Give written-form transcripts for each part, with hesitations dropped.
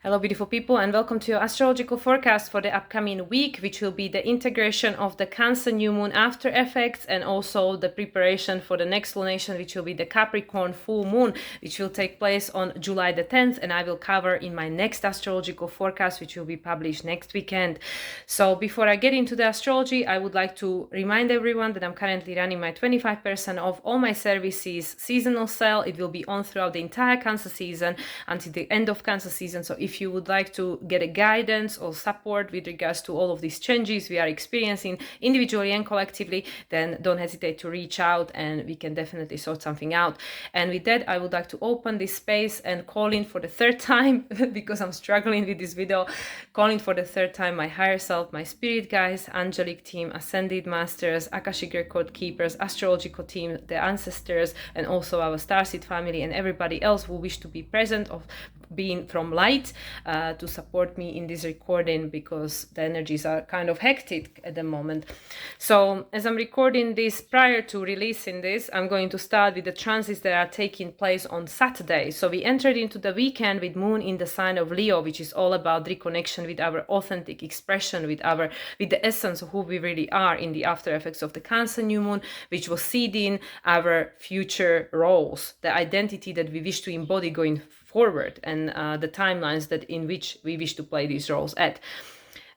Hello beautiful people, and welcome to your astrological forecast for the upcoming week, which will be the integration of the Cancer new moon after effects and also the preparation for the next lunation, which will be the Capricorn full moon, which will take place on July the 10th, and I will cover in my next astrological forecast, which will be published next weekend. So before I get into the astrology, I would like to remind everyone that I'm currently running my 25% off all my services seasonal sale. It will be on throughout the entire Cancer season until the end of Cancer season. So if you would like to get a guidance or support with regards to all of these changes we are experiencing individually and collectively, then don't hesitate to reach out and we can definitely sort something out. And with that, I would like to open this space and call in for the third time because I'm struggling with this video, calling for the third time my higher self, my spirit guides, angelic team, ascended masters, Akashic record keepers, astrological team, the ancestors, and also our starseed family and everybody else who wish to be present of being from light to support me in this recording, because the energies are kind of hectic at the moment. So as I'm recording this prior to releasing this, I'm going to start with the transits that are taking place on Saturday. So we entered into the weekend with moon in the sign of Leo, which is all about reconnection with our authentic expression, with the essence of who we really are in the after effects of the Cancer new moon, which will seed in our future roles, the identity that we wish to embody going forward, and the timelines that in which we wish to play these roles at.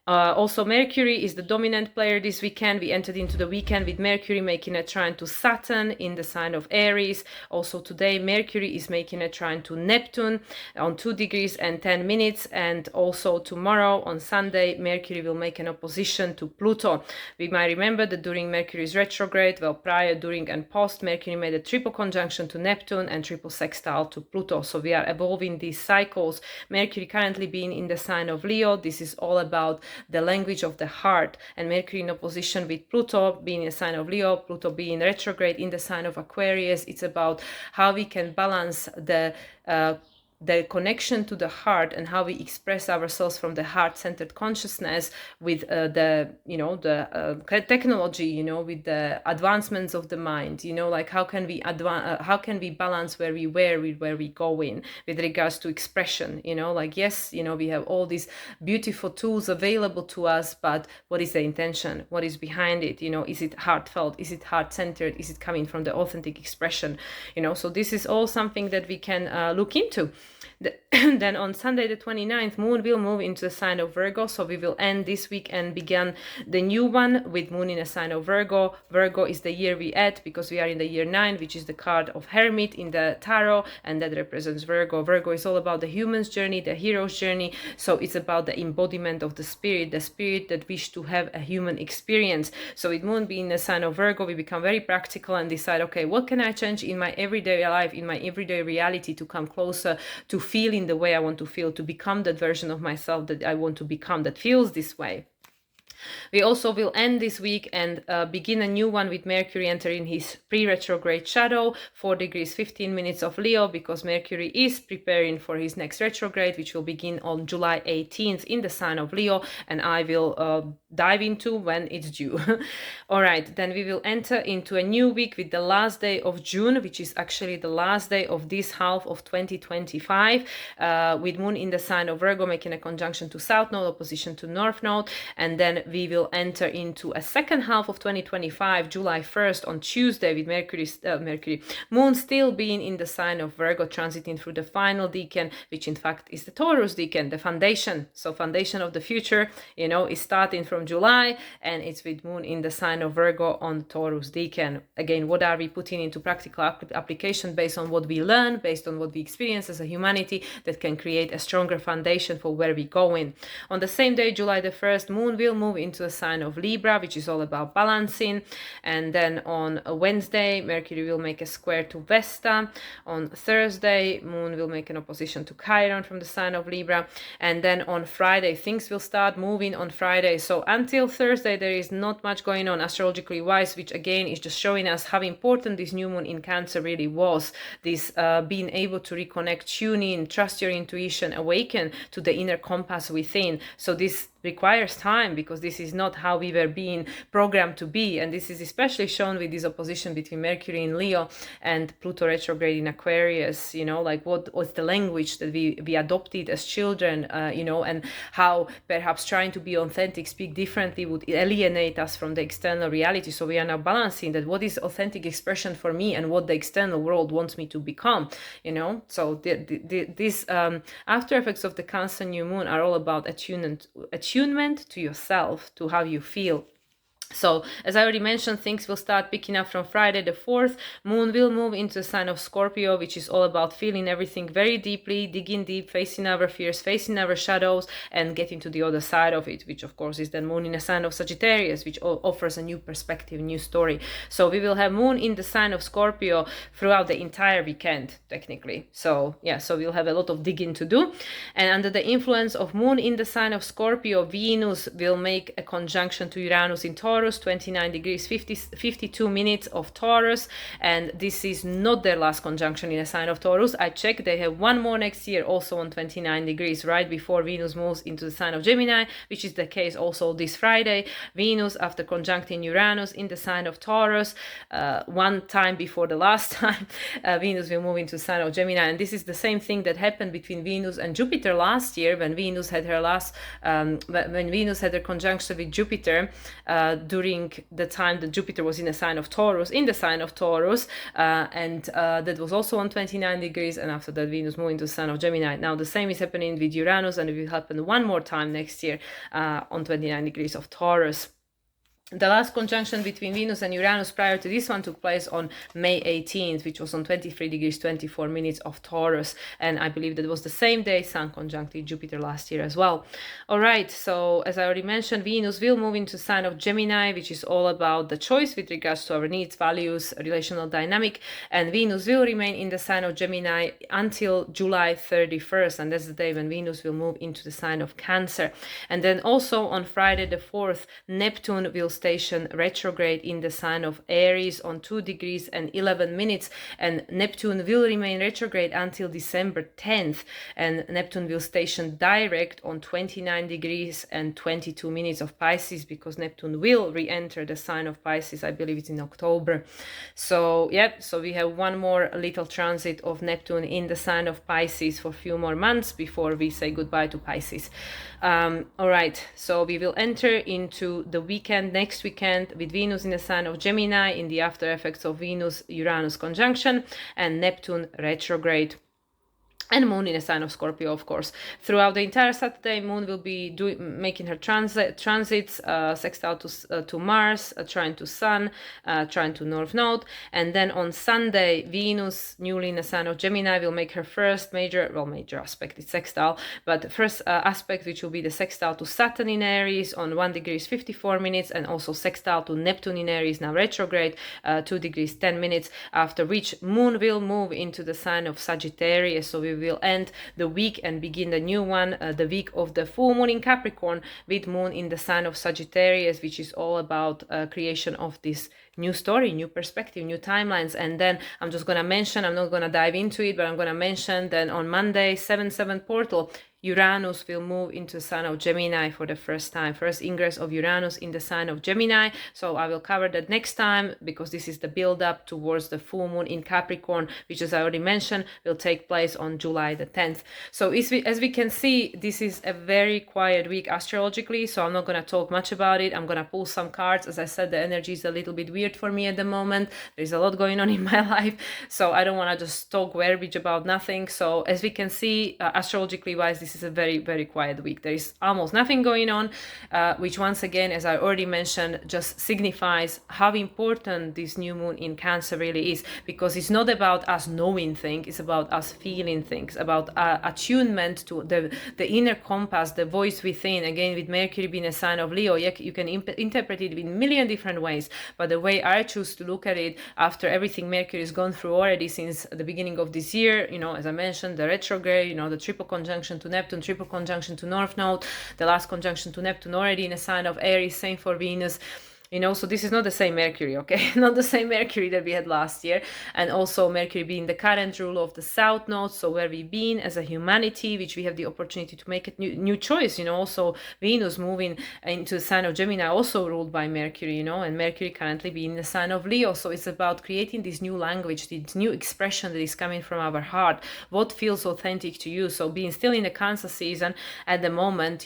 Also, Mercury is the dominant player this weekend. We entered into the weekend with Mercury making a trine to Saturn in the sign of Aries. Also today, Mercury is making a trine to Neptune on 2 degrees and 10 minutes. And also tomorrow on Sunday, Mercury will make an opposition to Pluto. We might remember that during Mercury's retrograde, prior, during and post, Mercury made a triple conjunction to Neptune and triple sextile to Pluto. So we are evolving these cycles. Mercury currently being in the sign of Leo. This is all about the language of the heart, and Mercury in opposition with Pluto being a sign of Leo, Pluto being retrograde in the sign of Aquarius. It's about how we can balance the connection to the heart and how we express ourselves from the heart-centered consciousness with the technology, with the advancements of the mind, like how can we balance where we were with where we go in with regards to expression, yes, we have all these beautiful tools available to us, but what is the intention? What is behind it? Is it heartfelt? Is it heart-centered? Is it coming from the authentic expression? So this is all something that we can look into. Then on Sunday the 29th, moon will move into the sign of Virgo, so we will end this week and begin the new one with moon in a sign of Virgo. Virgo is the year we at, because we are in the year 9, which is the card of Hermit in the tarot, and that represents Virgo. Virgo is all about the human's journey, the hero's journey, so it's about the embodiment of the spirit that wish to have a human experience. So with moon being the sign of Virgo, we become very practical and decide, okay, what can I change in my everyday life, in my everyday reality to come closer to feeling the way I want to feel, to become that version of myself that I want to become, that feels this way. We also will end this week and begin a new one with Mercury entering his pre-retrograde shadow, 4 degrees 15 minutes of Leo, because Mercury is preparing for his next retrograde, which will begin on July 18th in the sign of Leo, and I will dive into when it's due. All right, then we will enter into a new week with the last day of June, which is actually the last day of this half of 2025, with moon in the sign of Virgo making a conjunction to South Node, opposition to North Node, and then we will enter into a second half of 2025, July 1st on Tuesday, with moon still being in the sign of Virgo, transiting through the final decan, which in fact is the Taurus decan, the foundation. So foundation of the future, is starting from July, and it's with moon in the sign of Virgo on Taurus decan. Again, what are we putting into practical application based on what we learn, based on what we experience as a humanity, that can create a stronger foundation for where we go in. On the same day, July the 1st, moon will move into the sign of Libra, which is all about balancing. And then on a Wednesday, Mercury will make a square to Vesta. On Thursday, moon will make an opposition to Chiron from the sign of Libra. And then on Friday, things will start moving on Friday. So until Thursday, there is not much going on astrologically wise, which again is just showing us how important this new moon in Cancer really was. This being able to reconnect, tune in, trust your intuition, awaken to the inner compass within. So this requires time, because this is not how we were being programmed to be. And this is especially shown with this opposition between Mercury in Leo and Pluto retrograde in Aquarius, you know, like what was the language that we adopted as children, you know, and how perhaps trying to be authentic, speak differently would alienate us from the external reality. So we are now balancing that, what is authentic expression for me and what the external world wants me to become, you know. So these after effects of the Cancer new moon are all about attunement to yourself, to how you feel. So, as I already mentioned, things will start picking up from Friday the 4th. Moon will move into the sign of Scorpio, which is all about feeling everything very deeply, digging deep, facing our fears, facing our shadows, and getting to the other side of it, which of course is then Moon in the sign of Sagittarius, which offers a new perspective, new story. So we will have Moon in the sign of Scorpio throughout the entire weekend, technically. So yeah, so we'll have a lot of digging to do. And under the influence of Moon in the sign of Scorpio, Venus will make a conjunction to Uranus in Taurus, 29 degrees 52 minutes of Taurus, and this is not their last conjunction in a sign of Taurus. I checked, they have one more next year also on 29 degrees, right before Venus moves into the sign of Gemini, which is the case also this Friday. Venus, after conjuncting Uranus in the sign of Taurus, one time before the last time, Venus will move into the sign of Gemini, and this is the same thing that happened between Venus and Jupiter last year, when Venus had her last when Venus had her conjunction with Jupiter during the time that Jupiter was in the sign of Taurus, and that was also on 29 degrees, and after that Venus moved into the sign of Gemini. Now the same is happening with Uranus, and it will happen one more time next year on 29 degrees of Taurus. The last conjunction between Venus and Uranus prior to this one took place on May 18th, which was on 23 degrees 24 minutes of Taurus. And I believe that was the same day Sun conjuncted Jupiter last year as well. All right, so as I already mentioned, Venus will move into sign of Gemini, which is all about the choice with regards to our needs, values, relational dynamic. And Venus will remain in the sign of Gemini until July 31st. And that's the day when Venus will move into the sign of Cancer. And then also on Friday the 4th, Neptune will station retrograde in the sign of Aries on 2 degrees and 11 minutes, and Neptune will remain retrograde until December 10th, and Neptune will station direct on 29 degrees and 22 minutes of Pisces, because Neptune will re-enter the sign of Pisces, I believe it's in October. So yeah, so we have one more little transit of Neptune in the sign of Pisces for a few more months before we say goodbye to Pisces. All right, so we will enter into the weekend, next weekend, with Venus in the sign of Gemini in the after effects of Venus-Uranus conjunction and Neptune retrograde. And Moon in a sign of Scorpio, of course. Throughout the entire Saturday, Moon will be making her transits, sextile to Mars, trine to Sun, trine to North Node. And then on Sunday, Venus, newly in a sign of Gemini, will make her first major aspect, it's sextile, but first aspect, which will be the sextile to Saturn in Aries on 1 degrees 54 minutes, and also sextile to Neptune in Aries, now retrograde, 2 degrees 10 minutes, after which Moon will move into the sign of Sagittarius. So we will end the week and begin the new one, the week of the full moon in Capricorn, with Moon in the sign of Sagittarius, which is all about creation of this new story, new perspective, new timelines. And then I'm just going to mention, I'm not going to dive into it, but I'm going to mention then on Monday, 7/7 portal, Uranus will move into the sign of Gemini for the first time, first ingress of Uranus in the sign of Gemini. So I will cover that next time, because this is the build up towards the full moon in Capricorn, which, as I already mentioned, will take place on July the 10th. So as we can see, this is a very quiet week astrologically, so I'm not going to talk much about it. I'm going to pull some cards. As I said, the energy is a little bit weird for me at the moment. There's a lot going on in my life, so I don't want to just talk garbage about nothing. So as we can see, astrologically wise, this is a very, very quiet week. There is almost nothing going on, which once again, as I already mentioned, just signifies how important this new moon in Cancer really is, because it's not about us knowing things, it's about us feeling things, about attunement to the inner compass, the voice within. Again, with Mercury being a sign of Leo, you can interpret it in a million different ways, but the way I choose to look at it, after everything Mercury has gone through already since the beginning of this year, as I mentioned, the retrograde, the triple conjunction to Neptune, triple conjunction to North Node, the last conjunction to Neptune already in a sign of Aries, same for Venus. So this is not the same Mercury, okay? Not the same Mercury that we had last year. And also Mercury being the current ruler of the South Node, so where we've been as a humanity, which we have the opportunity to make a new choice. Also Venus moving into the sign of Gemini, also ruled by Mercury, and Mercury currently being the sign of Leo. So it's about creating this new language, this new expression that is coming from our heart, what feels authentic to you. So being still in the Cancer season at the moment,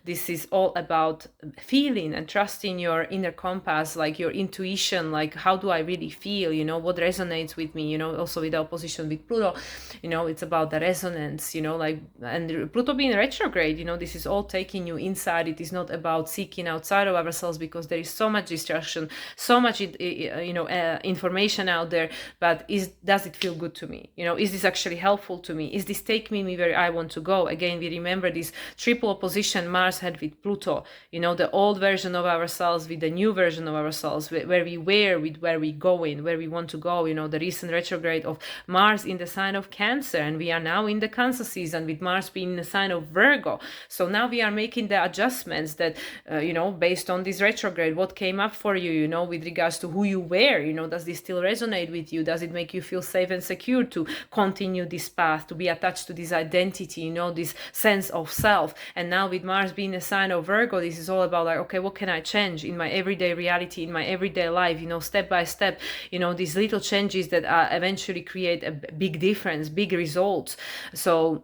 this is all about feeling and trusting your inner compass, like your intuition, like how do I really feel, what resonates with me, also with the opposition with Pluto, it's about the resonance, like, and Pluto being retrograde, this is all taking you inside. It is not about seeking outside of ourselves, because there is so much distraction, so much information out there, but does it feel good to me? Is this actually helpful to me? Is this taking me where I want to go? Again, we remember this triple opposition Mars had with Pluto, the old version of ourselves with the new version of ourselves, where we were with where we going, where we want to go. The recent retrograde of Mars in the sign of Cancer, and we are now in the Cancer season with Mars being in the sign of Virgo. So now we are making the adjustments that based on this retrograde, what came up for you, with regards to who you were. Does this still resonate with you? Does it make you feel safe and secure to continue this path, to be attached to this identity, this sense of self? And now with Mars being a sign of Virgo, this is all about like, okay, what can I change in my everyday reality, in my everyday life, step by step, these little changes that eventually create a big difference, big results. So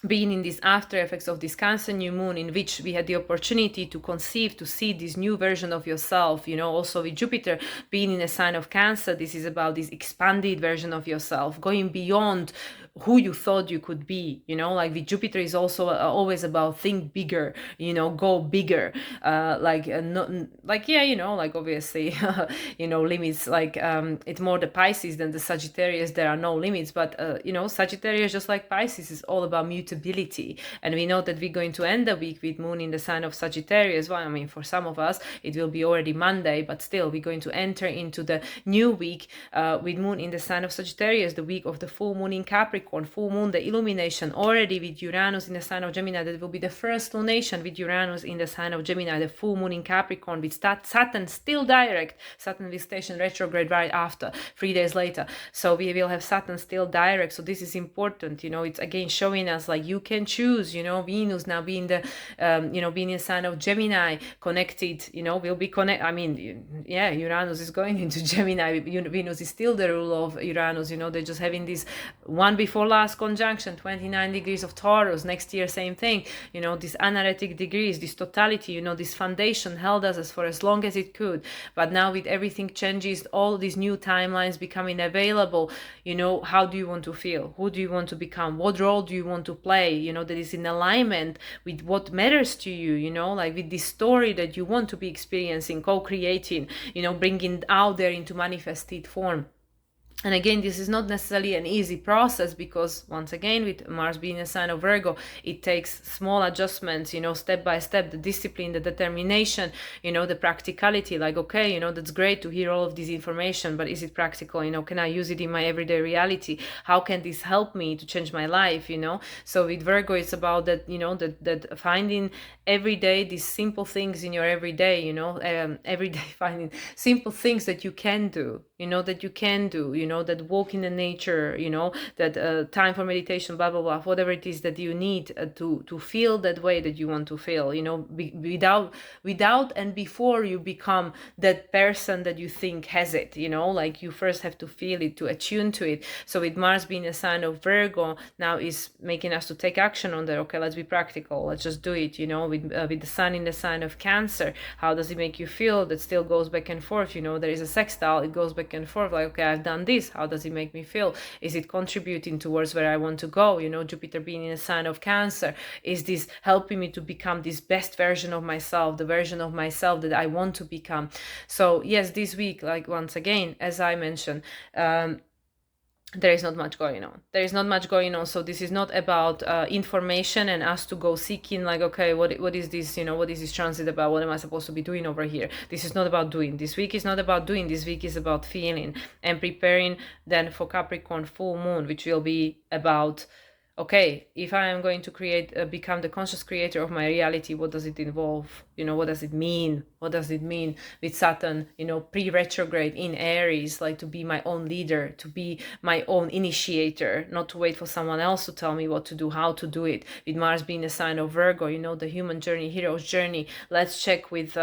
being in these after effects of this Cancer new moon, in which we had the opportunity to conceive, to see this new version of yourself, also with Jupiter being in a sign of Cancer, this is about this expanded version of yourself, going beyond who you thought you could be, like with Jupiter is also always about think bigger, go bigger, like obviously, limits, like it's more the Pisces than the Sagittarius, there are no limits, but Sagittarius, just like Pisces, is all about mutability. And we know that we're going to end the week with moon in the sign of Sagittarius. Well, I mean, for some of us it will be already Monday, but still we're going to enter into the new week with moon in the sign of Sagittarius, the week of the full moon in Capricorn, full moon, the illumination, already with Uranus in the sign of Gemini. That will be the first lunation with Uranus in the sign of Gemini, the full moon in Capricorn, with Saturn still direct. Saturn will station retrograde right after, 3 days later. So we will have Saturn still direct. So this is important. It's again showing us like you can choose. Venus now being the being in sign of Gemini, connected. Will be connect. I mean, yeah, Uranus is going into Gemini. Venus is still the ruler of Uranus. They're just having this one before last conjunction, 29 degrees of Taurus. Next year, same thing. These analytic degrees, this totality, this foundation held us for as long as it could. But now with everything changes, all these new timelines becoming available, how do you want to feel? Who do you want to become? What role do you want to play? That is in alignment with what matters to you, like with this story that you want to be experiencing, co-creating, bringing out there into manifested form. And again, this is not necessarily an easy process, because once again, with Mars being a sign of Virgo, it takes small adjustments, step by step, the discipline, the determination, the practicality, like, okay, that's great to hear all of this information, but is it practical? Can I use it in my everyday reality? How can this help me to change my life? So with Virgo, it's about that, that finding every day these simple things in your everyday, every day finding simple things that you can do, that walk in the nature, that time for meditation, blah, blah, blah, whatever it is that you need to feel that way that you want to feel, without and before you become that person that you think has it, like you first have to feel it, to attune to it. So with Mars being a sign of Virgo now is making us to take action on that. Okay, let's be practical, let's just do it, with the sun in the sign of Cancer. How does it make you feel? That still goes back and forth, there is a sextile, it goes back and forth, like, okay, I've done this, how does it make me feel? Is it contributing towards where I want to go? Jupiter being in a sign of Cancer, is this helping me to become this best version of myself, the version of myself that I want to become? So yes, this week, like once again, as I mentioned, there is not much going on. So this is not about information and us to go seeking, like, okay, what is this, what is this transit about? What am I supposed to be doing over here? This is not about doing. This week is not about doing. This week is about feeling and preparing then for Capricorn full moon, which will be about okay, if I am going to become the conscious creator of my reality, what does it involve? What does it mean? What does it mean with Saturn, pre-retrograde in Aries, like to be my own leader, to be my own initiator, not to wait for someone else to tell me what to do, how to do it. With Mars being a sign of Virgo, the human journey, hero's journey. Let's check with,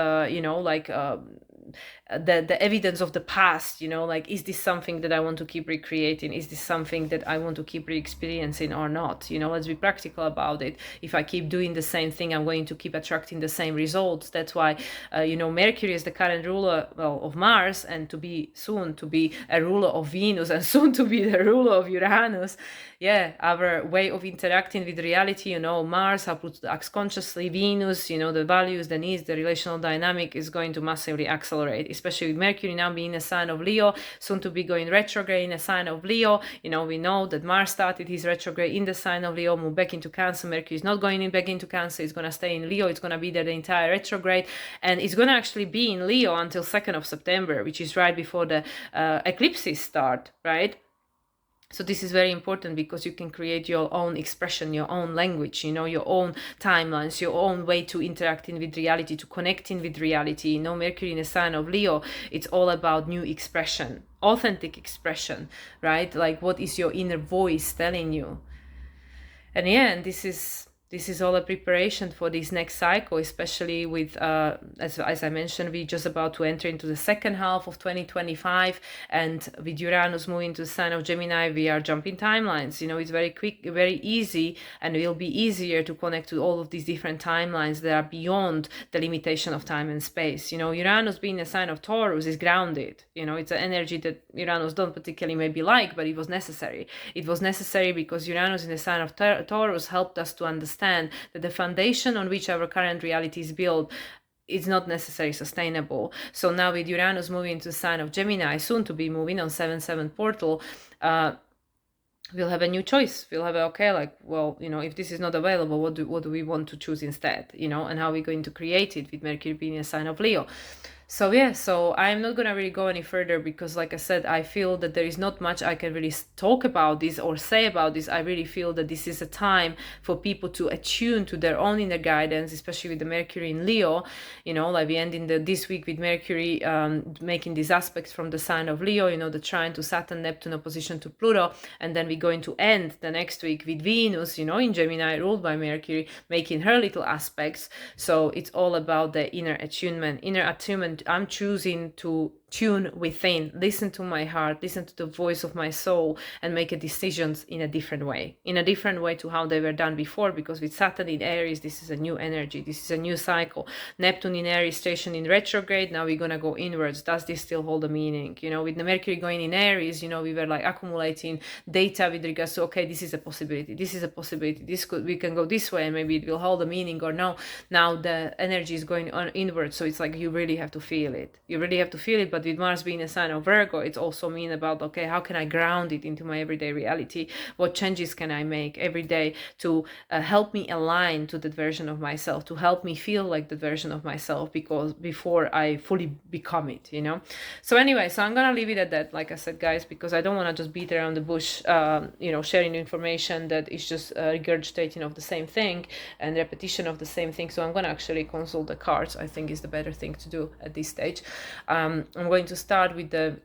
the evidence of the past, like, is this something that I want to keep recreating? Is this something that I want to keep re-experiencing or not? Let's be practical about it. If I keep doing the same thing, I'm going to keep attracting the same results. That's why Mercury is the current ruler, of Mars, and soon to be a ruler of Venus, and soon to be the ruler of Uranus. Yeah, our way of interacting with reality, Mars, how to act consciously, Venus, the values, the needs, the relational dynamic is going to massively accelerate, especially with Mercury now being a sign of Leo, soon to be going retrograde in a sign of Leo. We know that Mars started his retrograde in the sign of Leo, moved back into Cancer. Mercury is not going back into Cancer, it's going to stay in Leo, it's going to be there the entire retrograde, and it's going to actually be in Leo until 2nd of September, which is right before the eclipses start, right? So this is very important because you can create your own expression, your own language, your own timelines, your own way to interacting with reality, to connecting with reality. Mercury in a sign of Leo, it's all about new expression, authentic expression, right? Like, what is your inner voice telling you? And yeah, and this is all a preparation for this next cycle, especially with, as I mentioned, we're just about to enter into the second half of 2025. And with Uranus moving to the sign of Gemini, we are jumping timelines. It's very quick, very easy, and it will be easier to connect to all of these different timelines that are beyond the limitation of time and space. Uranus being a sign of Taurus is grounded. It's an energy that Uranus don't particularly maybe like, but it was necessary. It was necessary because Uranus in the sign of Taurus helped us to understand that the foundation on which our current reality is built is not necessarily sustainable. So now with Uranus moving into the sign of Gemini, soon to be moving on 7/7 portal, we'll have a new choice. We'll have if this is not available, what do we want to choose instead, and how we're going to create it with Mercury being a sign of Leo. So I'm not gonna really go any further because, like I said, I feel that there is not much I can really talk about this or say about this. I really feel that this is a time for people to attune to their own inner guidance, especially with the Mercury in Leo. Like we end in this week with Mercury making these aspects from the sign of Leo, the trine to Saturn, Neptune opposition to Pluto, and then we're going to end the next week with Venus, in Gemini, ruled by Mercury, making her little aspects. So it's all about the inner attunement. I'm choosing to tune within, listen to my heart, listen to the voice of my soul, and make decisions in a different way to how they were done before. Because with Saturn in Aries, this is a new energy, this is a new cycle. Neptune in Aries station in retrograde, now we're gonna go inwards. Does this still hold a meaning? With the Mercury going in Aries, we were like accumulating data with regards to, okay, this is a possibility, we can go this way and maybe it will hold a meaning, or no, now the energy is going on inward. So it's like you really have to feel it, but with Mars being a sign of Virgo, it's also mean about, okay, how can I ground it into my everyday reality? What changes can I make every day to help me align to that version of myself, to help me feel like the version of myself, because before I fully become it, So anyway, so I'm gonna leave it at that, like I said, guys, because I don't want to just beat around the bush, sharing information that is just regurgitating of the same thing and repetition of the same thing. So I'm gonna actually consult the cards. I think is the better thing to do at this stage. I'm going to start with the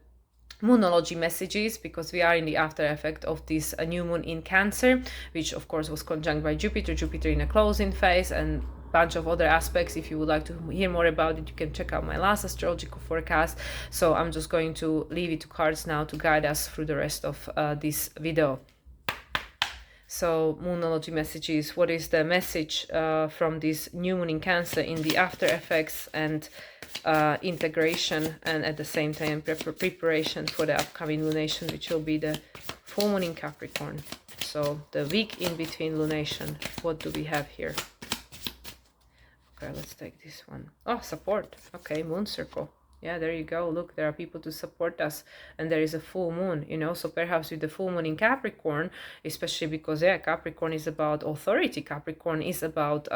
moonology messages, because we are in the after effect of this new moon in Cancer, which of course was conjunct by Jupiter in a closing phase, and bunch of other aspects. If you would like to hear more about it, you can check out my last astrological forecast. So I'm just going to leave it to cards now to guide us through the rest of this video. So moonology messages, what is the message from this new moon in Cancer in the after effects and integration, and at the same time preparation for the upcoming lunation, which will be the full moon in Capricorn. So the week in between lunation, what do we have here? Okay, let's take this one. Oh, support. Okay, moon circle. Yeah, there you go. Look, there are people to support us, and there is a full moon, so perhaps with the full moon in Capricorn, especially because, yeah, Capricorn is about authority. Capricorn is about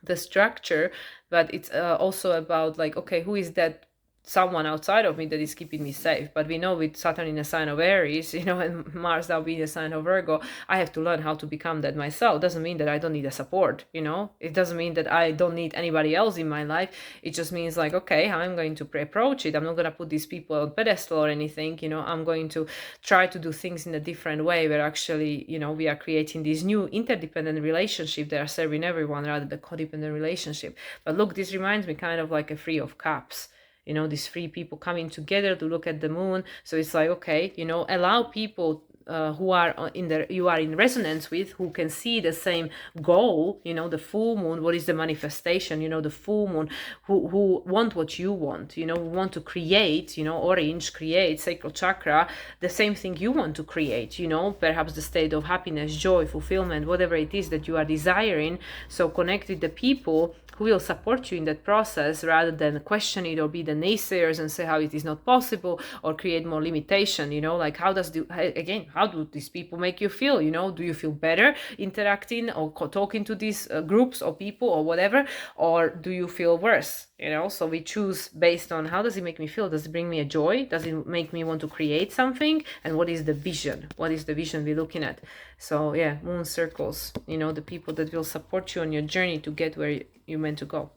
the structure, but it's also about, like, okay, who is that someone outside of me that is keeping me safe. But we know with Saturn in a sign of Aries, and Mars now being a sign of Virgo, I have to learn how to become that myself. Doesn't mean that I don't need a support, It doesn't mean that I don't need anybody else in my life. It just means like, okay, how I'm going to approach it. I'm not going to put these people on pedestal or anything, I'm going to try to do things in a different way where actually, we are creating this new interdependent relationship that are serving everyone rather than codependent relationship. But look, this reminds me kind of like a Three of Cups. These three people coming together to look at the moon. So it's like, okay, allow people who are you are in resonance with, who can see the same goal, the full moon, what is the manifestation, the full moon, who want what you want, who want to create, orange, create sacral chakra, the same thing you want to create, perhaps the state of happiness, joy, fulfillment, whatever it is that you are desiring. So connect with the people who will support you in that process rather than question it or be the naysayers and say how it is not possible or create more limitation. Like how do these people make you feel? Do you feel better interacting or talking to these groups or people or whatever, or do you feel worse? So we choose based on how does it make me feel. Does it bring me a joy? Does it make me want to create something? And what is the vision? What is the vision we're looking at? So yeah, moon circles, the people that will support you on your journey to get where you're meant to go.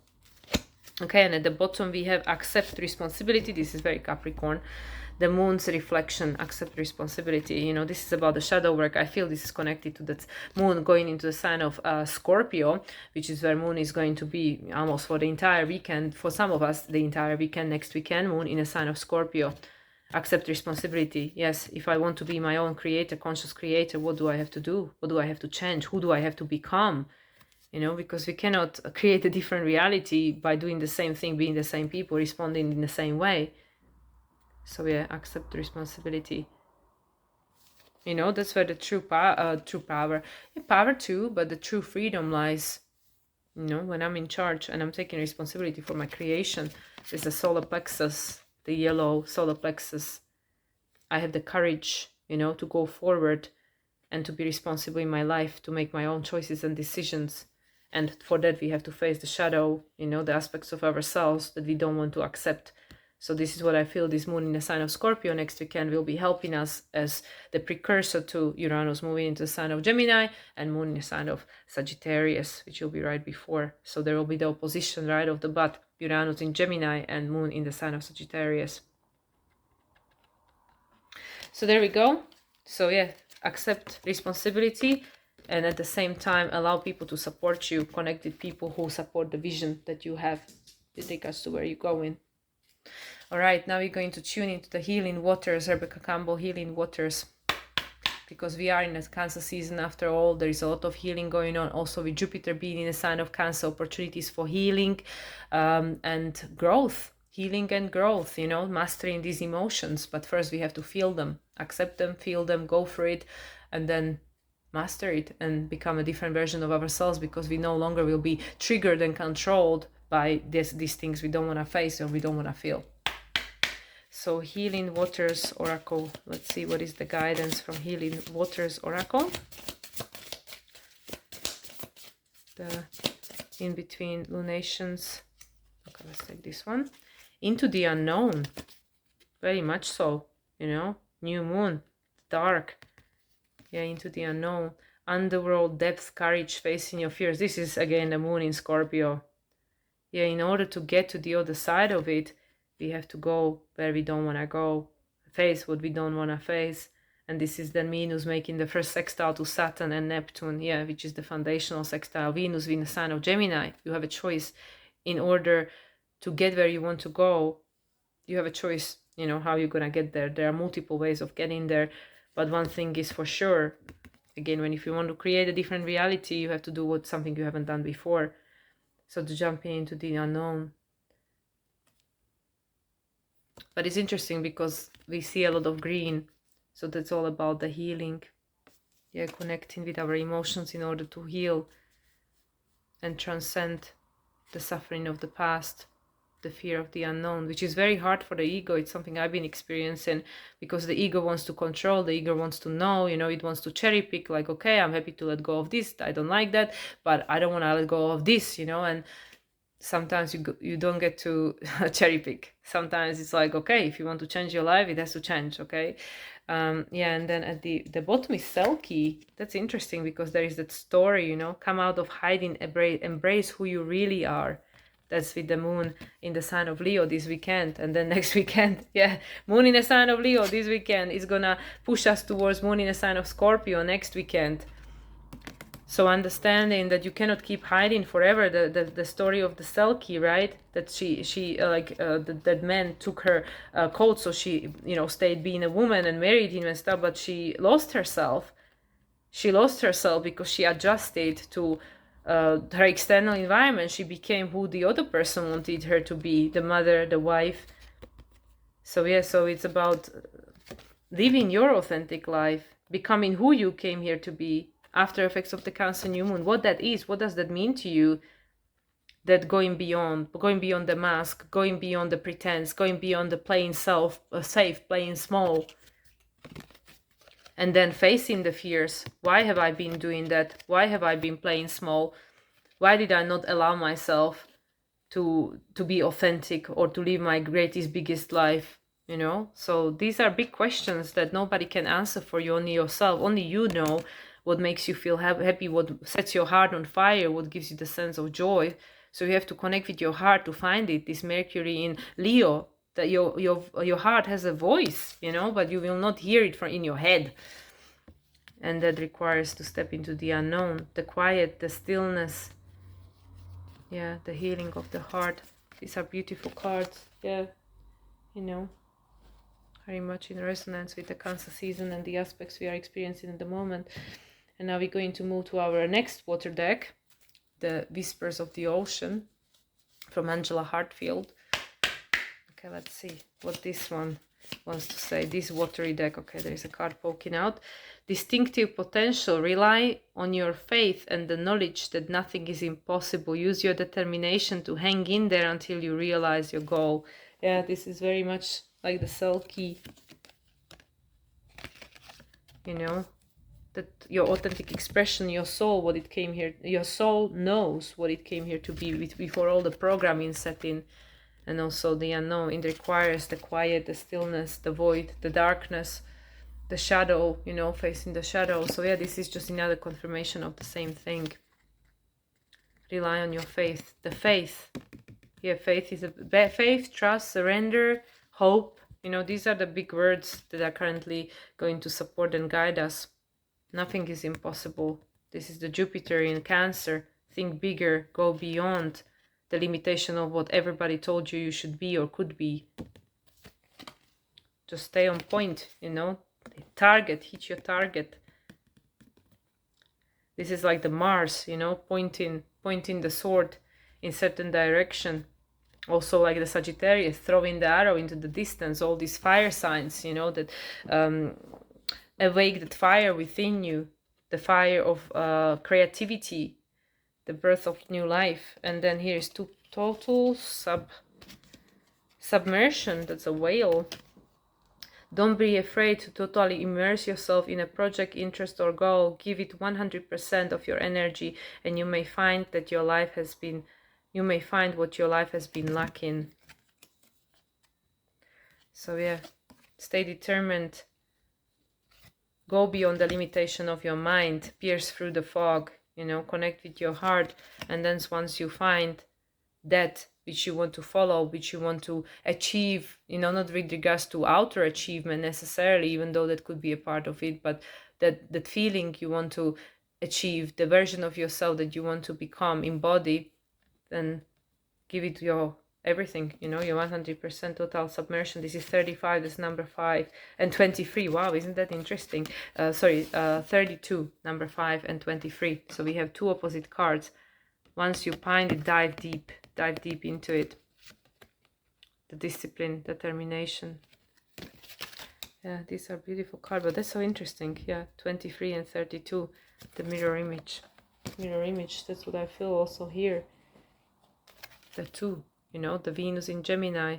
Okay, and at the bottom we have accept responsibility. This is very Capricorn. The moon's reflection, accept responsibility. This is about the shadow work. I feel this is connected to that moon going into the sign of Scorpio, which is where moon is going to be almost for the entire weekend. For some of us, the entire weekend, next weekend, moon in a sign of Scorpio. Accept responsibility. Yes, if I want to be my own creator, conscious creator, what do I have to do? What do I have to change? Who do I have to become? Because we cannot create a different reality by doing the same thing, being the same people, responding in the same way. So yeah, accept responsibility. That's where the true power too, but the true freedom lies. When I'm in charge and I'm taking responsibility for my creation. There's the solar plexus, the yellow solar plexus. I have the courage, to go forward and to be responsible in my life, to make my own choices and decisions. And for that, we have to face the shadow, the aspects of ourselves that we don't want to accept. So this is what I feel this moon in the sign of Scorpio next weekend will be helping us as the precursor to Uranus moving into the sign of Gemini and moon in the sign of Sagittarius, which will be right before. So there will be the opposition right off the bat, Uranus in Gemini and moon in the sign of Sagittarius. So there we go. So yeah, accept responsibility and at the same time allow people to support you, connect with people who support the vision that you have to take us to where you're going. All right, now we're going to tune into the healing waters, Rebecca Campbell healing waters, because we are in a Cancer season after all. There is a lot of healing going on, also with Jupiter being in a sign of Cancer, opportunities for healing and growth. Healing and growth, mastering these emotions. But first we have to feel them, accept them, feel them, go for it, and then master it and become a different version of ourselves, because we no longer will be triggered and controlled by these things we don't want to face or we don't want to feel. So Healing Waters Oracle. Let's see what is the guidance from Healing Waters Oracle. The in-between lunations. Okay, let's take this one. Into the unknown. Very much so, New moon, dark. Yeah, into the unknown. Underworld, depth, courage, facing your fears. This is again the moon in Scorpio. Yeah, in order to get to the other side of it, we have to go where we don't want to go, face what we don't want to face. And this is then Venus making the first sextile to Saturn and Neptune, yeah, which is the foundational sextile. Venus in the sign of Gemini. You have a choice. In order to get where you want to go, you have a choice, how you're going to get there. There are multiple ways of getting there. But one thing is for sure, again, if you want to create a different reality, you have to do something you haven't done before. So to jump into the unknown. But it's interesting because we see a lot of green. So that's all about the healing. Yeah, connecting with our emotions in order to heal and transcend the suffering of the past, the fear of the unknown, which is very hard for the ego. It's something I've been experiencing because the ego wants to control, the ego wants to know, it wants to cherry pick, like, okay, I'm happy to let go of this, I don't like that, but I don't want to let go of this, and sometimes you don't get to cherry pick. Sometimes it's like, okay, if you want to change your life, it has to change, okay? Yeah, and then at the bottom is Selkie. That's interesting because there is that story, come out of hiding, embrace who you really are. That's with the moon in the sign of Leo this weekend, and then next weekend, yeah, moon in the sign of Leo this weekend is gonna push us towards moon in the sign of Scorpio next weekend. So understanding that you cannot keep hiding forever, the story of the Selkie, right? That that man took her coat, so she stayed being a woman and married him and stuff, but she lost herself. She lost herself because she adjusted to her external environment. She became who the other person wanted her to be, the mother, the wife. So yeah, so it's about living your authentic life, becoming who you came here to be. After effects of the Cancer new moon, what that is, what does that mean to you? That going beyond the mask, going beyond the pretense, going beyond the playing safe, playing small, and then facing the fears. Why have I been doing that? Why have I been playing small? Why did I not allow myself to be authentic or to live my greatest, biggest life? So these are big questions that nobody can answer for you, only yourself. Only you know what makes you feel happy, what sets your heart on fire, what gives you the sense of joy. So you have to connect with your heart to find it. This Mercury in Leo, that your heart has a voice, but you will not hear it from in your head. And that requires to step into the unknown, the quiet, the stillness. Yeah, the healing of the heart. These are beautiful cards. Yeah, very much in resonance with the Cancer season and the aspects we are experiencing at the moment. And now we're going to move to our next water deck, the Whispers of the Ocean from Angela Hartfield. Okay, let's see what this one wants to say. This watery deck. Okay, there is a card poking out. Distinctive potential. Rely on your faith and the knowledge that nothing is impossible. Use your determination to hang in there until you realize your goal. Yeah, this is very much like the Selkie. That your authentic expression, your soul, what it came here, your soul knows what it came here to be before all the programming set in. And also the unknown. It requires the quiet, the stillness, the void, the darkness, the shadow, facing the shadow. So yeah, this is just another confirmation of the same thing. Rely on your faith. The faith. Yeah, faith is faith, trust, surrender, hope. These are the big words that are currently going to support and guide us. Nothing is impossible. This is the Jupiter in Cancer. Think bigger, go beyond the limitation of what everybody told you should be or could be. Just stay on point, target, hit your target. This is like the Mars, pointing the sword in certain direction. Also like the Sagittarius, throwing the arrow into the distance. All these fire signs, that awake that fire within you, the fire of creativity, the birth of new life. And then here is total submersion. That's a whale. Don't be afraid to totally immerse yourself in a project, interest, or goal. Give it 100% of your energy, and you may find that you may find what your life has been lacking. So yeah, stay determined. Go beyond the limitation of your mind. Pierce through the fog. Connect with your heart, and then once you find that which you want to follow, which you want to achieve, not with regards to outer achievement necessarily, even though that could be a part of it, but that feeling you want to achieve, the version of yourself that you want to become, embody, then give it your everything, your 100% total submersion. This is 35, this number 5, and 23. Wow, isn't that interesting? 32, number 5, and 23. So we have two opposite cards. Once you find it, dive deep into it. The discipline, determination. Yeah, these are beautiful cards, but that's so interesting. Yeah, 23 and 32, the mirror image. That's what I feel also here. The two, the Venus in Gemini.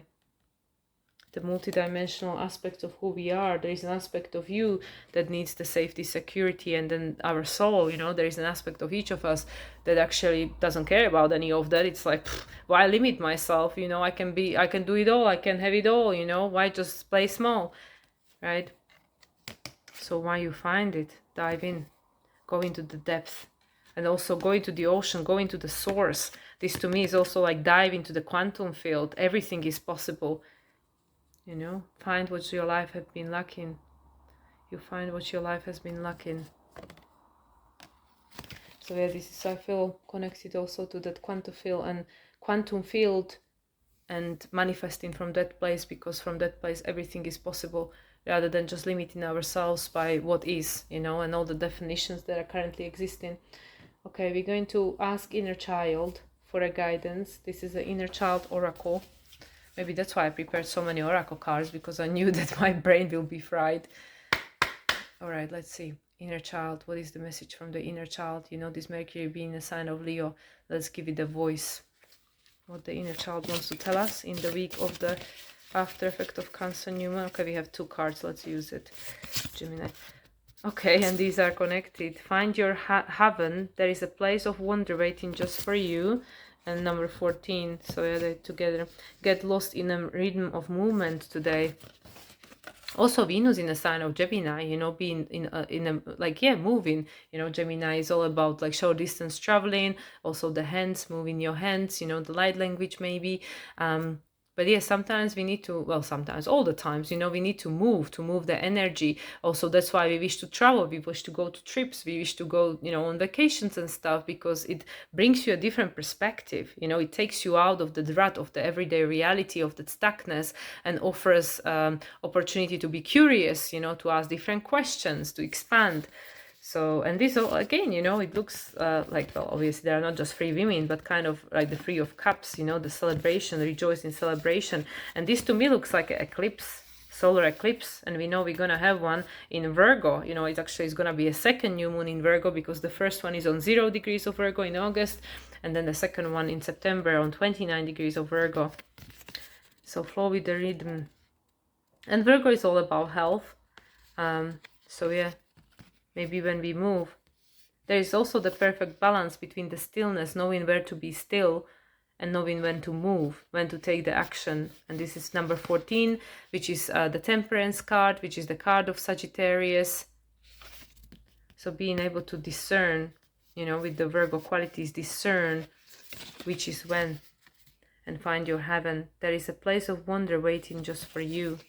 the multidimensional aspect of who we are. There is an aspect of you that needs the safety, security, and then our soul, there is an aspect of each of us that actually doesn't care about any of that. It's like, why limit myself? I can do it all, I can have it all, why just play small, right? So why you find it, dive in, go into the depth, and also go into the ocean, go into the source. This to me is also like dive into the quantum field. Everything is possible. Find what your life has been lacking. You find what your life has been lacking. So yeah, I feel connected also to that quantum field and manifesting from that place, because from that place everything is possible, rather than just limiting ourselves by what is, and all the definitions that are currently existing. Okay, we're going to ask inner child for a guidance. This is an inner child oracle. Maybe that's why I prepared so many oracle cards, because I knew that my brain will be fried. All right, let's see. Inner child, what is the message from the inner child? This Mercury being a sign of Leo. Let's give it a voice. What the inner child wants to tell us in the week of the after effect of Cancer New Moon. Okay, we have 2 cards. Let's use it. Gemini. Okay, and these are connected. Find your heaven. There is a place of wonder waiting just for you. And number 14, so yeah, they're together. Get lost in a rhythm of movement today. Also Venus in a sign of Gemini, being moving. Gemini is all about like short distance traveling, also the hands, moving your hands, the light language maybe. But yeah, sometimes we need to, sometimes, all the times, we need to move the energy. Also, that's why we wish to travel, we wish to go to trips, we wish to go, on vacations and stuff, because it brings you a different perspective. It takes you out of the rut of the everyday reality of the stuckness, and offers opportunity to be curious, to ask different questions, to expand. So, and this all, again, it looks obviously there are not just 3 women, but kind of like the 3 of Cups, the celebration, rejoicing celebration. And this to me looks like an eclipse, solar eclipse. And we know we're going to have one in Virgo. It actually is going to be a second new moon in Virgo, because the first one is on 0 degrees of Virgo in August. And then the second one in September on 29 degrees of Virgo. So flow with the rhythm. And Virgo is all about health. So yeah. Maybe when we move, there is also the perfect balance between the stillness, knowing where to be still, and knowing when to move, when to take the action. And this is number 14, which is the Temperance card, which is the card of Sagittarius. So being able to discern, with the Virgo qualities, discern which is when, and find your heaven. There is a place of wonder waiting just for you.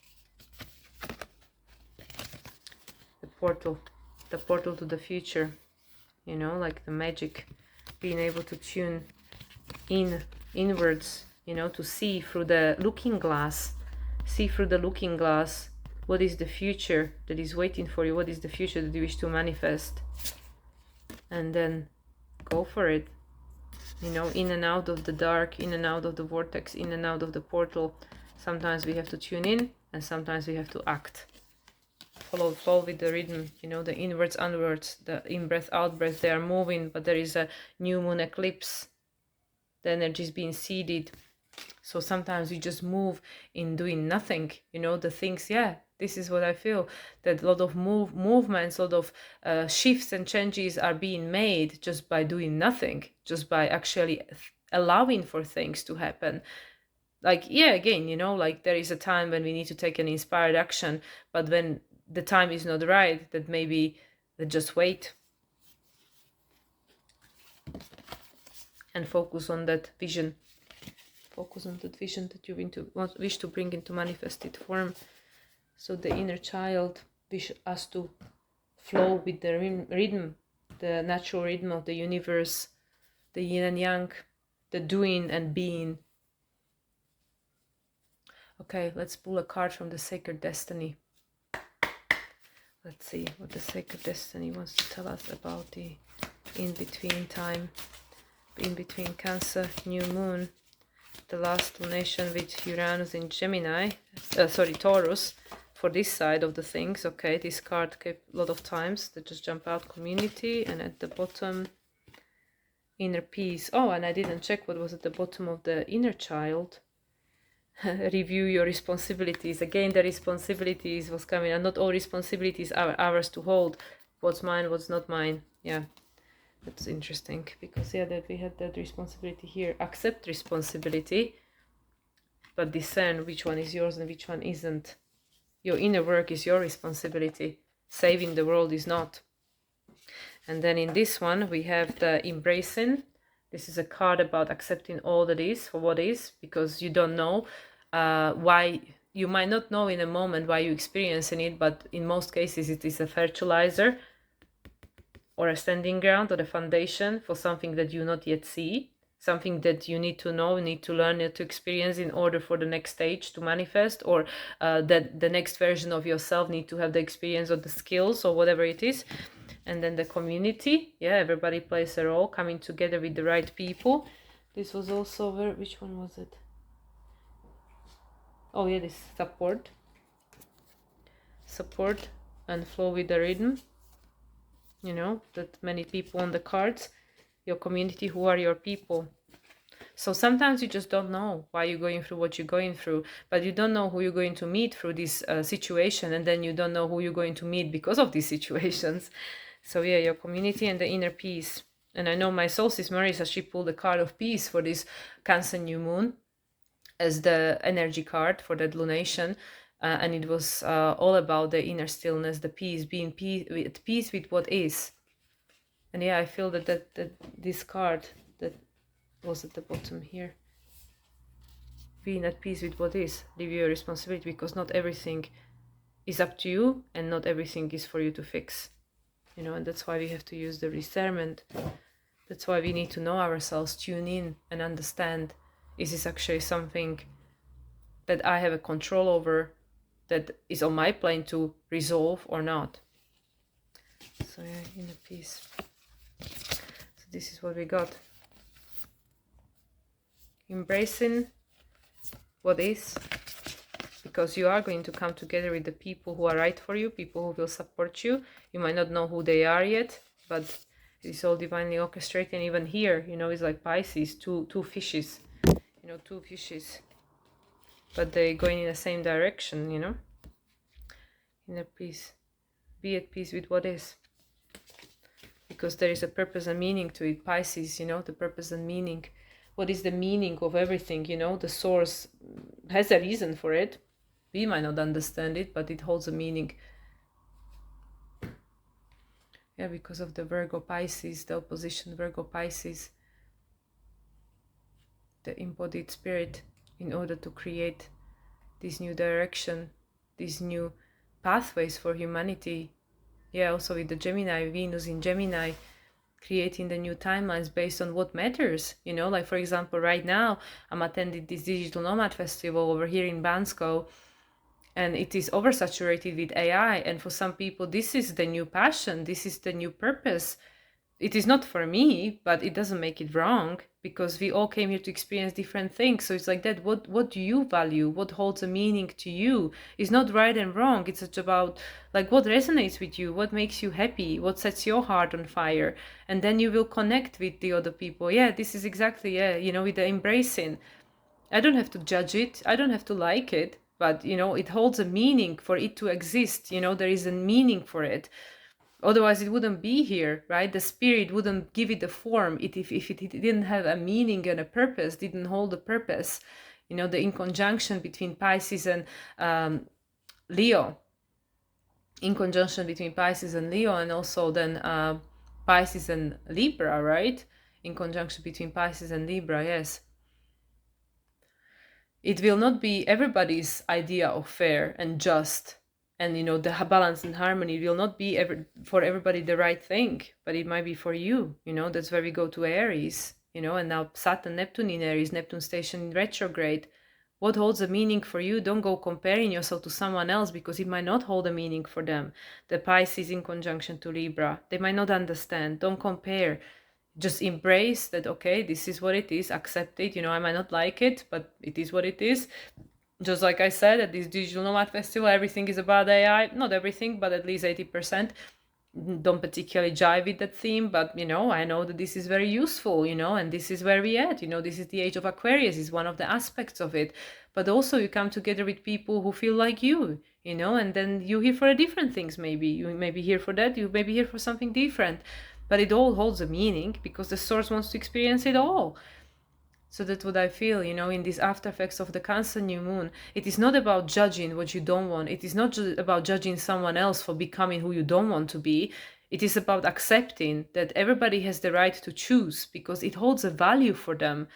The portal to the future, like the magic, being able to tune inwards, to see through the looking glass, what is the future that is waiting for you, what is the future that you wish to manifest, and then go for it, in and out of the dark, in and out of the vortex, in and out of the portal. Sometimes we have to tune in, and sometimes we have to act. Flow with the rhythm, the inwards, onwards, the in-breath, out-breath, they are moving, but there is a new moon eclipse. The energy is being seeded. So sometimes we just move in doing nothing, the things, this is what I feel, that a lot of movements, a lot of shifts and changes are being made just by doing nothing, just by actually allowing for things to happen. Again, there is a time when we need to take an inspired action, but when the time is not right, that maybe just wait and focus on that vision. Focus on that vision that you wish to bring into manifested form. So the inner child wish us to flow with the rhythm, the natural rhythm of the universe, the yin and yang, the doing and being. Okay, let's pull a card from the Sacred Destiny. Let's see what the Sacred Destiny wants to tell us about the in-between time, in between Cancer, New Moon, the last lunation with Uranus in Gemini, Taurus, for this side of the things. Okay, this card came a lot of times, that just jump out, community, and at the bottom, inner peace. Oh, and I didn't check what was at the bottom of the inner child. review your responsibilities. Again, the responsibilities was coming, and not all responsibilities are ours to hold. What's mine, what's not mine. Yeah, that's interesting, because yeah, that we had that responsibility here. Accept responsibility, but discern which one is yours and which one isn't. Your inner work is your responsibility. Saving the world is not. And then in this one we have the embracing. This is a card about accepting all that is for what is, because you don't know why. You might not know in a moment why you're experiencing it, but in most cases it is a fertilizer or a standing ground or a foundation for something that you not yet see, something that you need to know, need to learn, need to experience in order for the next stage to manifest, or that the next version of yourself need to have the experience or the skills or whatever it is. And then the community, yeah, everybody plays a role, coming together with the right people. This was also which one was it? Oh yeah, this support and flow with the rhythm. You know, that many people on the cards, your community, who are your people. So sometimes you just don't know why you're going through what you're going through, but you don't know who you're going to meet through this situation, and then you don't know who you're going to meet because of these situations. So yeah, your community and the inner peace. And I know my solstice Marisa, she pulled the card of peace for this Cancer new moon as the energy card for that lunation. And it was all about the inner stillness, the peace, being at peace with what is. And yeah, I feel that this card that was at the bottom here, being at peace with what is, leave your responsibility, because not everything is up to you and not everything is for you to fix. You know, and that's why we have to use the discernment. That's why we need to know ourselves, tune in and understand, is this actually something that I have a control over, that is on my plane to resolve or not. So yeah, inner peace. So this is what we got. Embracing what is, because you are going to come together with the people who are right for you, people who will support you. You might not know who they are yet, but it's all divinely orchestrated. And even here, you know, it's like Pisces, two fishes, you know, two fishes, but they're going in the same direction, you know. Inner peace. Be at peace with what is, because there is a purpose and meaning to it. Pisces, you know, the purpose and meaning. What is the meaning of everything, you know? The source has a reason for it. We might not understand it, but it holds a meaning. Yeah, because of the Virgo Pisces, the opposition Virgo Pisces, the embodied spirit, in order to create this new direction, these new pathways for humanity. Yeah, also with the Gemini, Venus in Gemini, creating the new timelines based on what matters. You know, like for example, right now I'm attending this digital nomad festival over here in Bansko, and it is oversaturated with AI, and for some people this is the new passion, this is the new purpose. It is not for me, but it doesn't make it wrong, because we all came here to experience different things. So it's like that, what do you value, what holds a meaning to you? It's not right and wrong, it's just about like what resonates with you, what makes you happy, what sets your heart on fire, and then you will connect with the other people. Yeah, this is exactly, yeah, you know, with the embracing. I don't have to judge it, I don't have to like it, but you know, it holds a meaning for it to exist. You know, there is a meaning for it. Otherwise it wouldn't be here, right? The spirit wouldn't give it a form if it didn't have a meaning and a purpose, didn't hold a purpose. You know, the in conjunction between Pisces and Leo, in conjunction between Pisces and Leo, and also then Pisces and Libra, right? In conjunction between Pisces and Libra, yes. It will not be everybody's idea of fair and just, and you know, the balance and harmony will not be for everybody the right thing, but it might be for you. You know, that's where we go to Aries, you know, and now Saturn Neptune in Aries, Neptune station in retrograde. What holds a meaning for you? Don't go comparing yourself to someone else, because it might not hold a meaning for them. The Pisces in conjunction to Libra, they might not understand. Don't compare. Just embrace that, okay, this is what it is, accept it. You know, I might not like it, but it is what it is. Just like I said, at this digital nomad festival, everything is about AI. Not everything, but at least 80%. don't particularly jive with that theme, but I know that this is very useful, and this is where we at, this is the age of Aquarius, is one of the aspects of it. But also you come together with people who feel like and then you here for different things. Maybe you may be here for that, you may be here for something different, but it all holds a meaning because the source wants to experience it all. So that's what I feel, in these after effects of the Cancer new moon. It is not about judging what you don't want. It is not just about judging someone else for becoming who you don't want to be. It is about accepting that everybody has the right to choose because it holds a value for them,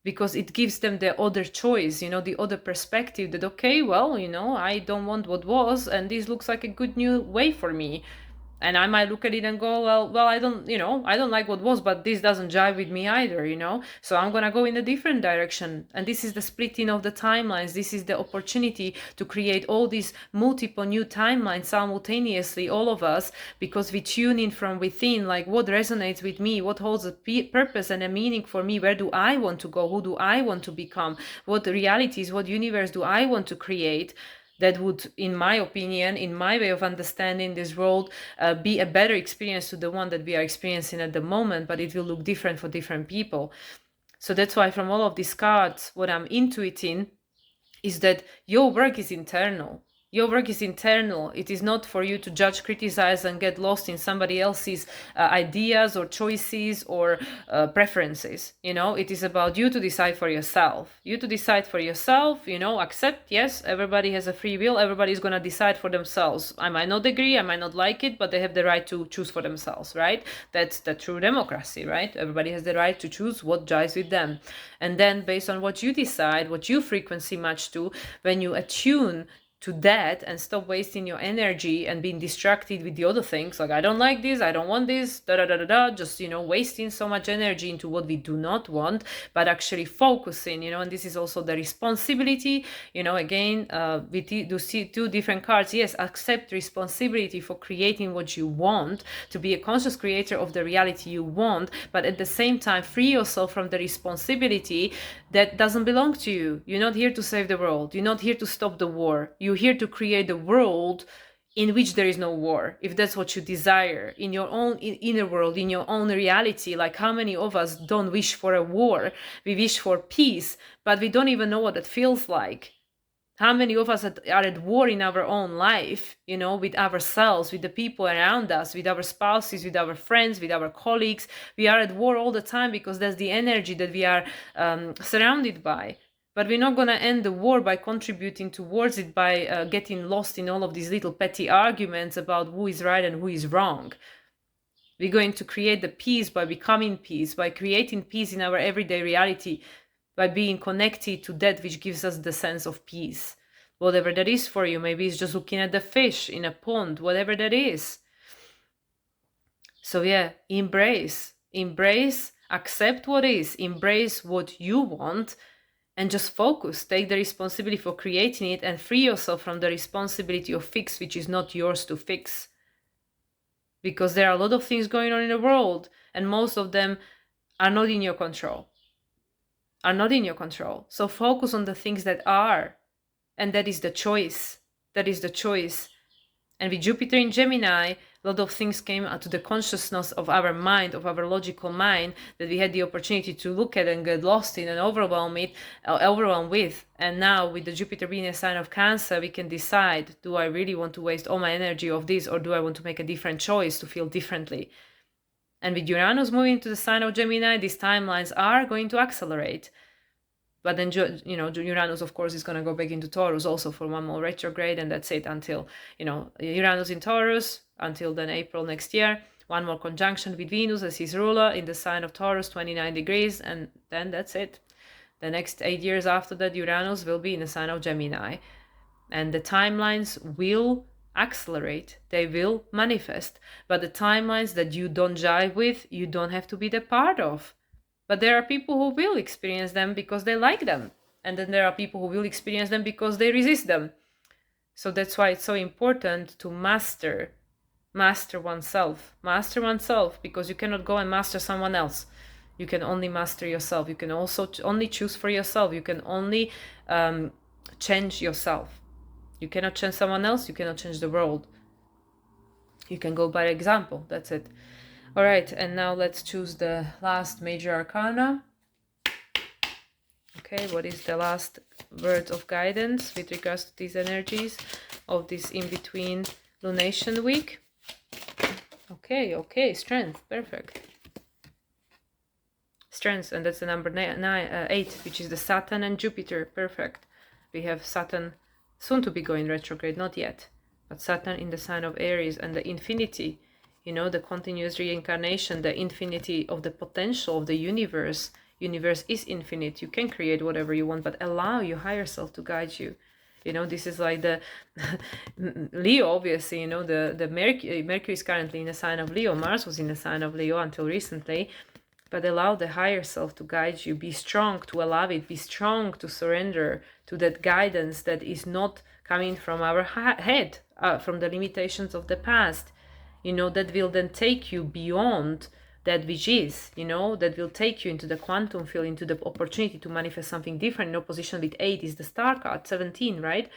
because it gives them the other choice, the other perspective that, okay, well, I don't want what was, and this looks like a good new way for me. And I might look at it and go, well, I don't like what was, but this doesn't jive with me either. So I'm gonna go in a different direction. And this is the splitting of the timelines. This is the opportunity to create all these multiple new timelines simultaneously, all of us, because we tune in from within, like what resonates with me, what holds a purpose and a meaning for me, where do I want to go, who do I want to become, what realities, what universe do I want to create, that would, in my opinion, in my way of understanding this world, be a better experience to the one that we are experiencing at the moment, but it will look different for different people. So that's why from all of these cards, what I'm intuiting is that your work is internal. Your work is internal. It is not for you to judge, criticize, and get lost in somebody else's ideas or choices or preferences. It is about you to decide for yourself. You to decide for yourself, accept, yes, everybody has a free will. Everybody's going to decide for themselves. I might not agree, I might not like it, but they have the right to choose for themselves, right? That's the true democracy, right? Everybody has the right to choose what jives with them. And then based on what you decide, what you frequency match to, when you attune to that and stop wasting your energy and being distracted with the other things, like I don't like this, I don't want this, just wasting so much energy into what we do not want, but actually focusing, and this is also the responsibility, again, we do see two different cards. Yes, accept responsibility for creating what you want, to be a conscious creator of the reality you want, but at the same time free yourself from the responsibility that doesn't belong to you. You're not here to save the world, you're not here to stop the war, you're here to create a world in which there is no war, if that's what you desire, in your own inner world, in your own reality. Like, how many of us don't wish for a war? We wish for peace, but we don't even know what that feels like. How many of us are at war in our own life, with ourselves, with the people around us, with our spouses, with our friends, with our colleagues? We are at war all the time because that's the energy that we are surrounded by. But we're not going to end the war by contributing towards it, by getting lost in all of these little petty arguments about who is right and who is wrong. We're going to create the peace by becoming peace, by creating peace in our everyday reality, by being connected to that which gives us the sense of peace. Whatever that is for you, maybe it's just looking at the fish in a pond, whatever that is. So yeah, embrace, accept what is, embrace what you want, and just focus, take the responsibility for creating it, and free yourself from the responsibility of fix, which is not yours to fix. Because there are a lot of things going on in the world, and most of them are not in your control. So focus on the things that are, and that is the choice. And with Jupiter in Gemini, a lot of things came out to the consciousness of our mind, of our logical mind, that we had the opportunity to look at and get lost in and overwhelmed with. And now with the Jupiter being a sign of Cancer, we can decide, do I really want to waste all my energy of this, or do I want to make a different choice to feel differently? And with Uranus moving to the sign of Gemini, these timelines are going to accelerate. But then, Uranus, of course, is going to go back into Taurus also for one more retrograde, and that's it until, Uranus in Taurus, until then April next year. One more conjunction with Venus as his ruler in the sign of Taurus, 29 degrees, and then that's it. The next 8 years after that, Uranus will be in the sign of Gemini. And the timelines will accelerate, they will manifest. But the timelines that you don't jive with, you don't have to be the part of. But there are people who will experience them because they like them. And then there are people who will experience them because they resist them. So that's why it's so important to master oneself. Master oneself, because you cannot go and master someone else. You can only master yourself. You can also only choose for yourself. You can only change yourself. You cannot change someone else. You cannot change the world. You can go by example. That's it. All right, and now let's choose the last major arcana. Okay, what is the last word of guidance with regards to these energies of this in-between lunation week? Okay, strength, perfect. Strength, and that's the number 8, which is the Saturn and Jupiter, perfect. We have Saturn soon to be going retrograde, not yet, but Saturn in the sign of Aries, and the infinity, you know, the continuous reincarnation, the infinity of the potential of the universe. Universe is infinite. You can create whatever you want, but allow your higher self to guide you. You know, this is like the Leo, obviously, you know, the Mercury is currently in the sign of Leo. Mars was in the sign of Leo until recently. But allow the higher self to guide you. Be strong to allow it. Be strong to surrender to that guidance that is not coming from our head, from the limitations of the past. You know, that will then take you beyond that which is, you know, that will take you into the quantum field, into the opportunity to manifest something different. In opposition with 8 is the star card, 17, right?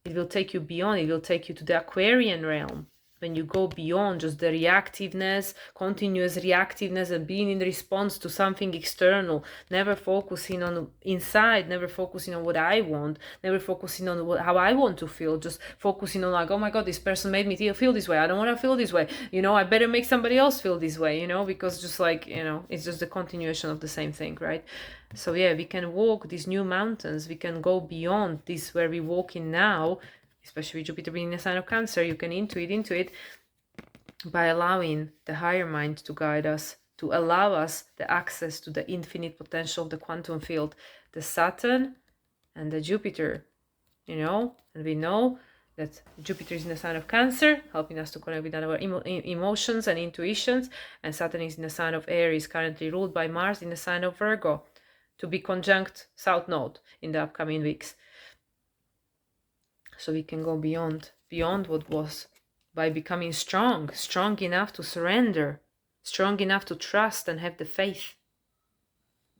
It will take you beyond. It will take you to the Aquarian realm. When you go beyond just the reactiveness, continuous reactiveness, and being in response to something external, never focusing on inside, never focusing on what I want, never focusing on how I want to feel, just focusing on like, oh my God, this person made me feel this way. I don't want to feel this way. You know, I better make somebody else feel this way, you know, because just like, you know, it's just the continuation of the same thing, right? So yeah, we can walk these new mountains. We can go beyond this where we walk in now, especially with Jupiter being in a sign of Cancer. You can intuit into it by allowing the higher mind to guide us, to allow us the access to the infinite potential of the quantum field, the Saturn and the Jupiter, you know, and we know that Jupiter is in the sign of Cancer, helping us to connect with our emotions and intuitions, and Saturn is in the sign of Aries, currently ruled by Mars in the sign of Virgo, to be conjunct South Node in the upcoming weeks. So we can go beyond what was, by becoming strong enough to surrender, strong enough to trust and have the faith,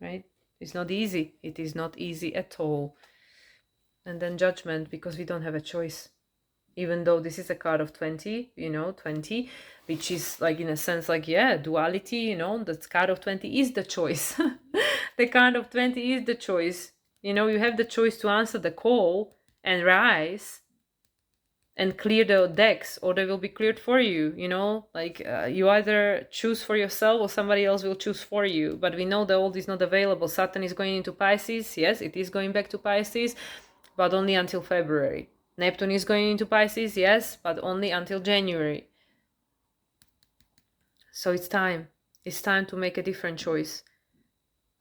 right? It's not easy. It is not easy at all. And then judgment, because we don't have a choice. Even though this is a card of 20, you know, 20, which is like, in a sense, like, yeah, duality, you know, the card of 20 is the choice. The card of 20 is the choice. You know, you have the choice to answer the call and rise and clear the decks, or they will be cleared for you, you know, like you either choose for yourself or somebody else will choose for you. But we know the old is not available. Saturn is going into Pisces. Yes, it is going back to Pisces, but only until February. Neptune is going into Pisces, yes, but only until January. So it's time to make a different choice.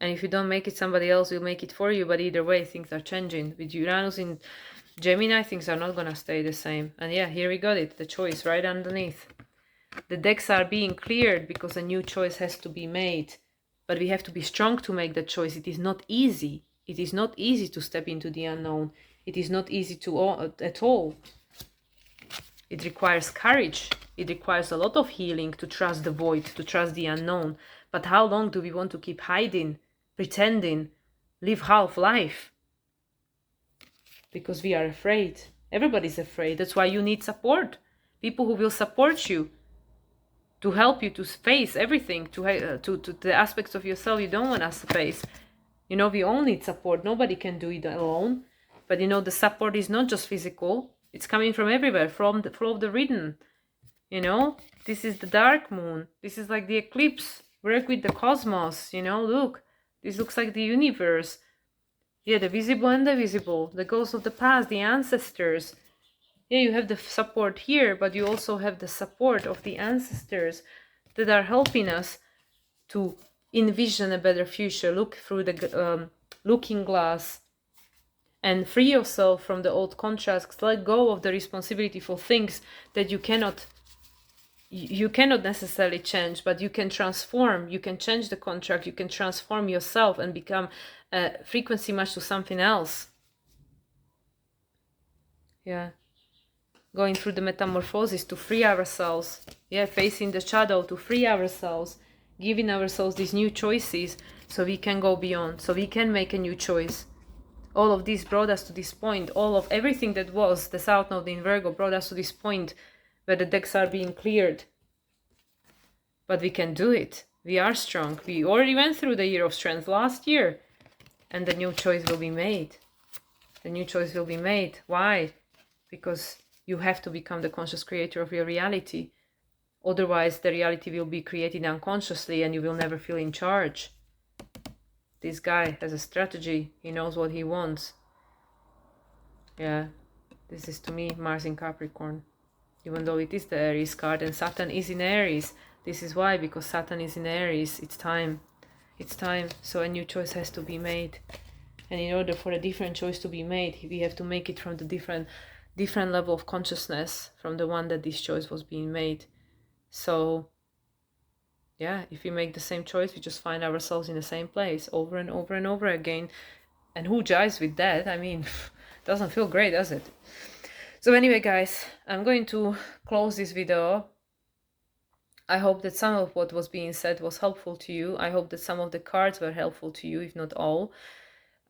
And if you don't make it, somebody else will make it for you. But either way, things are changing. With Uranus in Gemini, things are not gonna stay the same. And yeah, here we got it, the choice right underneath. The decks are being cleared because a new choice has to be made. But we have to be strong to make that choice. It is not easy. It is not easy to step into the unknown. It is not easy at all. It requires courage. It requires a lot of healing to trust the void, to trust the unknown. But how long do we want to keep hiding, pretending, live half life? Because we are afraid. Everybody's afraid. That's why you need support. People who will support you, to help you to face everything, to the aspects of yourself you don't want us to face. You know, we all need support. Nobody can do it alone. But you know, the support is not just physical. It's coming from everywhere, from the flow of the rhythm. You know, this is the dark moon. This is like the eclipse. Work with the cosmos. You know, look, this looks like the universe. Yeah, the visible and the visible, the ghosts of the past, the ancestors. Yeah, you have the support here, but you also have the support of the ancestors that are helping us to envision a better future. Look through the looking glass and free yourself from the old contracts. Let go of the responsibility for things that you cannot necessarily change, but you can transform. You can change the contract. You can transform yourself and become a frequency match to something else. Yeah. Going through the metamorphosis to free ourselves. Yeah, facing the shadow to free ourselves. Giving ourselves these new choices so we can go beyond, so we can make a new choice. All of this brought us to this point. All of everything that was the South Node in Virgo brought us to this point where the decks are being cleared. But we can do it. We are strong. We already went through the year of strength last year. And the new choice will be made. The new choice will be made. Why? Because you have to become the conscious creator of your reality. Otherwise, the reality will be created unconsciously and you will never feel in charge. This guy has a strategy. He knows what he wants. Yeah, this is to me Mars in Capricorn. Even though it is the Aries card and Saturn is in Aries. This is why, because Saturn is in Aries. It's time. It's time. So a new choice has to be made. And in order for a different choice to be made, we have to make it from the different level of consciousness from the one that this choice was being made. So yeah, if we make the same choice, we just find ourselves in the same place over and over and over again. And who jives with that? I mean, doesn't feel great, does it? So anyway, guys, I'm going to close this video. I hope that some of what was being said was helpful to you. I hope that some of the cards were helpful to you, if not all.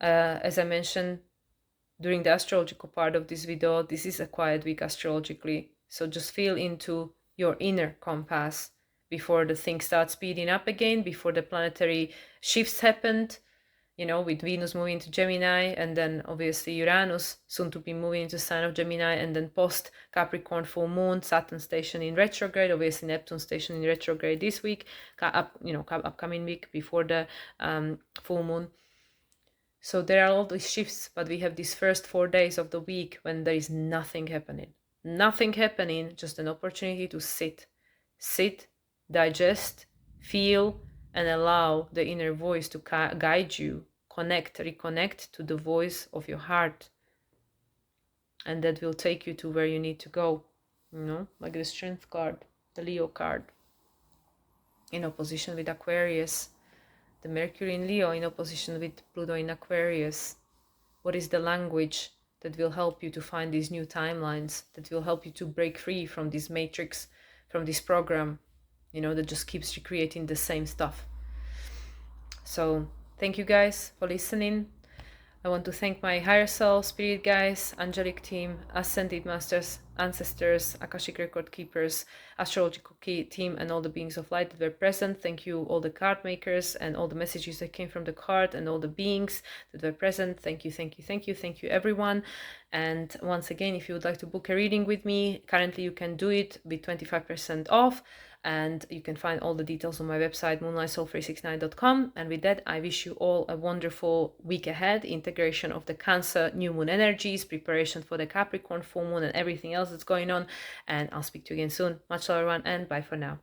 As I mentioned during the astrological part of this video, this is a quiet week astrologically. So just feel into your inner compass before the things start speeding up again, before the planetary shifts happened, you know, with Venus moving to Gemini, and then obviously Uranus soon to be moving into sign of Gemini, and then post Capricorn full moon, Saturn station in retrograde, obviously Neptune station in retrograde this week, upcoming week before the full moon. So there are all these shifts, but we have these first 4 days of the week when there is nothing happening. Nothing happening, just an opportunity to sit, digest, feel, and allow the inner voice to guide you, reconnect to the voice of your heart. And that will take you to where you need to go, you know, like the Strength card, the Leo card, in opposition with Aquarius. The Mercury in Leo in opposition with Pluto in Aquarius. What is the language that will help you to find these new timelines, that will help you to break free from this matrix, from this program, you know, that just keeps recreating the same stuff. So thank you guys for listening. I want to thank my higher self, spirit guides, angelic team, ascended masters, ancestors, Akashic record keepers, astrological team, and all the beings of light that were present. Thank you all the card makers and all the messages that came from the card and all the beings that were present. Thank you everyone. And once again, if you would like to book a reading with me, currently you can do it with 25% off. And you can find all the details on my website, moonlightsoul369.com. And with that, I wish you all a wonderful week ahead, integration of the Cancer new moon energies, preparation for the Capricorn full moon and everything else that's going on. And I'll speak to you again soon. Much love everyone, and bye for now.